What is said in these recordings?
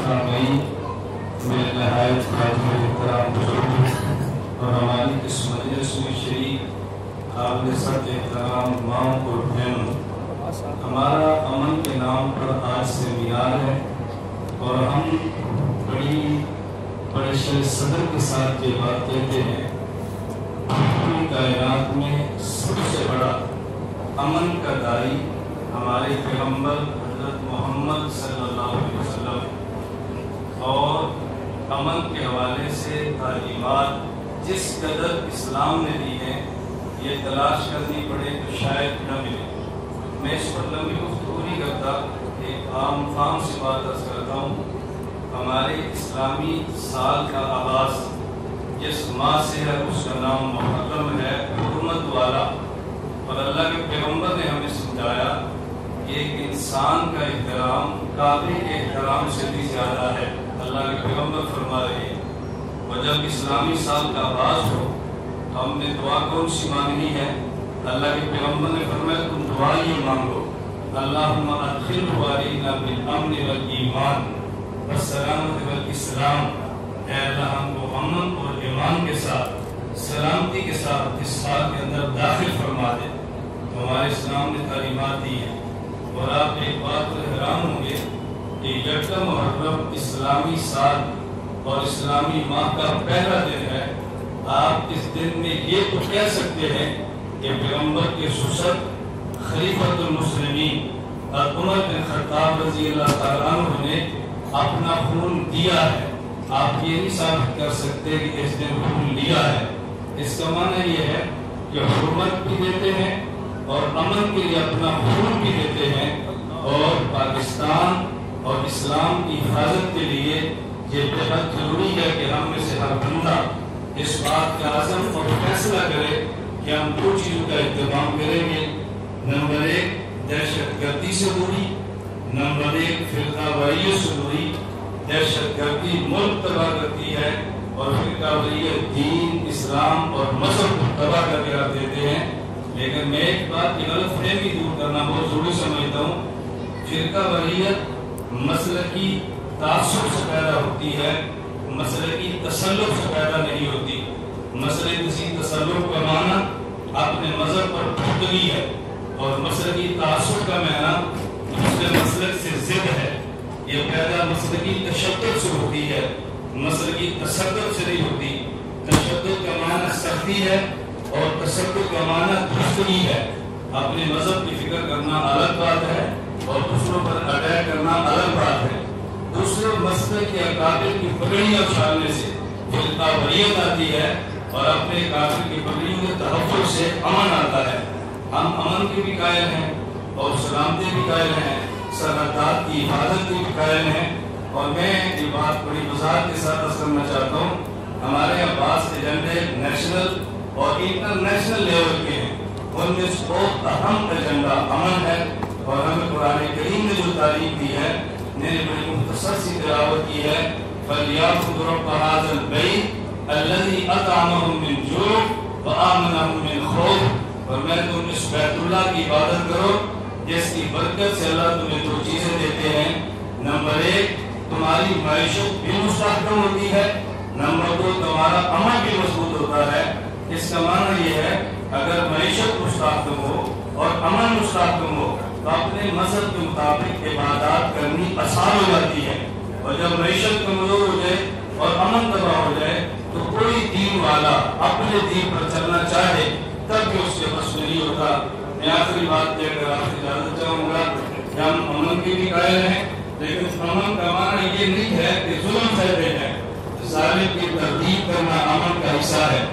فرمائی میرے نہایت خاتم احترام بزرگ اور ہماری اس مجلس میں شریک قابل صد احترام ماؤں اور بہنوں، ہمارا امن کے نام پر آج سے معیار ہے اور ہم بڑے صدر کے ساتھ یہ بات کہتے ہیں، پوری کائنات میں سب سے بڑا امن کا داعی ہمارے پیغمبر حضرت محمد صلی اللہ علیہ وسلم اور امن کے حوالے سے تعلیمات جس قدر اسلام نے دی ہیں، یہ تلاش کرنی پڑے تو شاید نہ ملے۔ میں اس پر لمبی گفتگو نہیں کرتا، ایک عام سی بات عرض کرتا ہوں۔ ہمارے اسلامی سال کا آغاز جس ماہ سے ہے اس کا نام محرم ہے، حرمت والا، اور اللہ کے پیغمبر نے ہمیں سمجھایا کہ ایک انسان کا احترام کعبے کے احترام سے بھی زیادہ ہے۔ اللہ کے پیغمبر فرما رہے ہیں، اور جب اسلامی سال کا آغاز ہو تو ہم نے دعا کون سی مانگنی ہے؟ اللہ کے پیغمبر نے فرمایا تم دعا یہ مانگو، اللہم ادخلہ علینا بالامن والایمان والسلامۃ والاسلام، اے اللہ ہم کو امن اور ایمان کے ساتھ سلامتی کے ساتھ اس سال کے اندر داخل فرما دے۔ تو ہمارے اسلام نے تعلیمات دی ہیں، اور آپ ایک بات پر حیران ہوں گے کہ یکم محرم اسلامی سال اور اسلامی ماہ کا پہلا دن ہے۔ آپ اس دن میں یہ تو کہہ سکتے ہیں کہ پیغمبر کے سسر خلیفۃ المسلمین اور عمر بن خطاب رضی اللہ تعالیٰ عنہ نے اپنا خون دیا ہے۔ آپ یہ نہیں ثابت کر سکتے کہ اس دن خون لیا ہے۔ اس کا معنی یہ ہے کہ حرمت بھی دیتے ہیں اور امن کے لیے اپنا خون بھی دیتے ہیں، اور پاکستان اور اسلام کی حفاظت کے لیے یہ بہت ضروری ہے کہ ہم میں سے ہر بندہ اس بات کا عزم اور فیصلہ کرے کہ ہم دو چیزوں کا اہتمام کریں گے۔ نمبر ایک، دہشت گردی سے دوری، نمبر ایک، فرقہ واریت سے دوری۔ دہشت گردی ملک تباہ کرتی ہے اور فرقہ واریت دین، اسلام اور مذہب کو تباہ کر کے رکھ دیتے ہیں۔ لیکن میں ایک بات کی غلط فہمی دور کرنا بہت ضروری سمجھتا ہوں۔ فرقہ واریت مسلکی تعصب سے پیدا ہوتی ہے، مسلکی تسلط سے پیدا نہیں ہوتی۔ مسلکی تسلط کا معنی اپنے مذہب پر پختگی ہے، اور مسلکی تعصب کا معنی دوسرے مسلک سے ضد ہے۔ یہ پیدا مسلکی تشدد سے ہوتی ہے، مسلکی تشدد سے نہیں ہوتی۔ تشدد کا معنی سختی ہے اور تشدد کا معنی پختگی ہے۔ اپنے مذہب کی فکر کرنا الگ بات ہے اور دوسروں پر اٹیک کرنا الگ بات ہے۔ دوسرے مسلک کے اکابر کی پگڑیاں اچھالنے سے فرقہ واریت آتی ہے، اور اپنے کافر کی پگڑیوں کے تحفظ سے امن آتا ہے۔ ہم امن کے بھی قائل ہیں اور سلامتی بھی قائل ہیں، سرحدات کی حفاظت کی بھی قائل ہیں۔ اور میں یہ بات بڑی وضاحت کے ساتھ عرض کرنا چاہتا ہوں، ہمارے عباس ایجنڈے نیشنل اور انٹرنیشنل لیول کے ہیں، ان میں بہت اہم ایجنڈا امن ہے، اور ہمیں قرآن کریم نے جو تعلیم دی ہے، میں نے بڑی مختصر سی تلاوت کی ہے، فَلْيَعْبُدُوا رَبَّ هَٰذَا الْبَيْتِ الَّذِي أَطْعَمَهُم مِّن جُوعٍ وَآمَنَهُم مِّن خَوْفٍ، اور میں تم اس بیت اللہ کی عبادت کرو جس کی برکت سے اللہ تمہیں دو چیزیں دیتے ہیں۔ نمبر ایک، تمہاری معیشت بھی مستحکم ہوتی ہے، نمبر دو، تمہارا امن بھی مضبوط ہوتا ہے۔ اس کا معنی یہ ہے اگر معیشت مستحکم ہو اور امن مستحکم ہو تو اپنے مذہب کے مطابق عبادات کرنی آسان ہو جاتی ہے، اور جب معیشت کمزور ہو جائے اور امن تباہ ہو جائے تو کوئی دین والا اپنے دین پر چلنا چاہے تب بھی اس کے بس میں نہیں ہوتا۔ میں آخری بات دے کر آپ سے اجازت چاہوں گا کہ ہم امن کی بھی قائل ہیں، لیکن امن کا معنی یہ نہیں ہے کہ ظلم سہتے ہیں۔ ظالم کی تردید کرنا امن کا حصہ ہے۔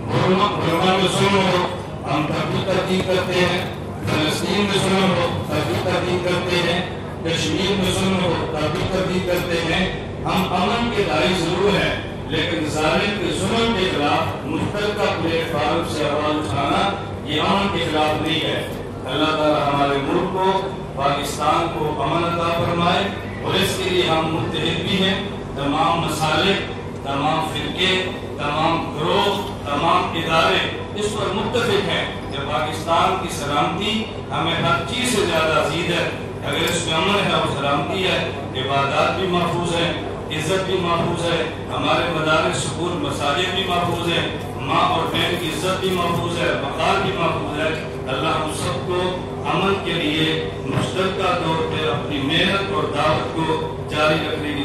برما میں ظلم ہو ہم تب بھی تردید کرتے ہیں، فلسطین میں ظلم ہو تب بھی تردید کرتے ہیں، کشمیر میں ظلم ہو تب بھی تردید کرتے ہیں۔ ہم امن کے داعی ضرور ہیں، لیکن ظالم کے ظلم کے خلاف مشترکہ پلیٹ فارم سے آواز اٹھانا یہ امن کے خلاف نہیں ہے۔ اللہ تعالیٰ ہمارے ملک کو، پاکستان کو امن عطا فرمائے، اور اس کے لیے ہم متحد بھی ہیں۔ تمام مسالک، تمام فرقے، تمام گروہ، تمام ادارے اس پر متفق ہیں کہ پاکستان کی سلامتی ہمیں ہر چیز سے زیادہ عزیز ہے۔ اگر اس میں امن ہے اور سلامتی ہے عبادات بھی محفوظ ہیں، عزت بھی محفوظ ہے، ہمارے مدارس سکول مساجد بھی محفوظ ہیں، ماں اور بہن کی عزت بھی محفوظ ہے، وقار بھی محفوظ ہے۔ اللہ ہم سب کو امن کے لیے مشترکہ طور پہ اپنی محنت اور دعوت کو جاری رکھنے کی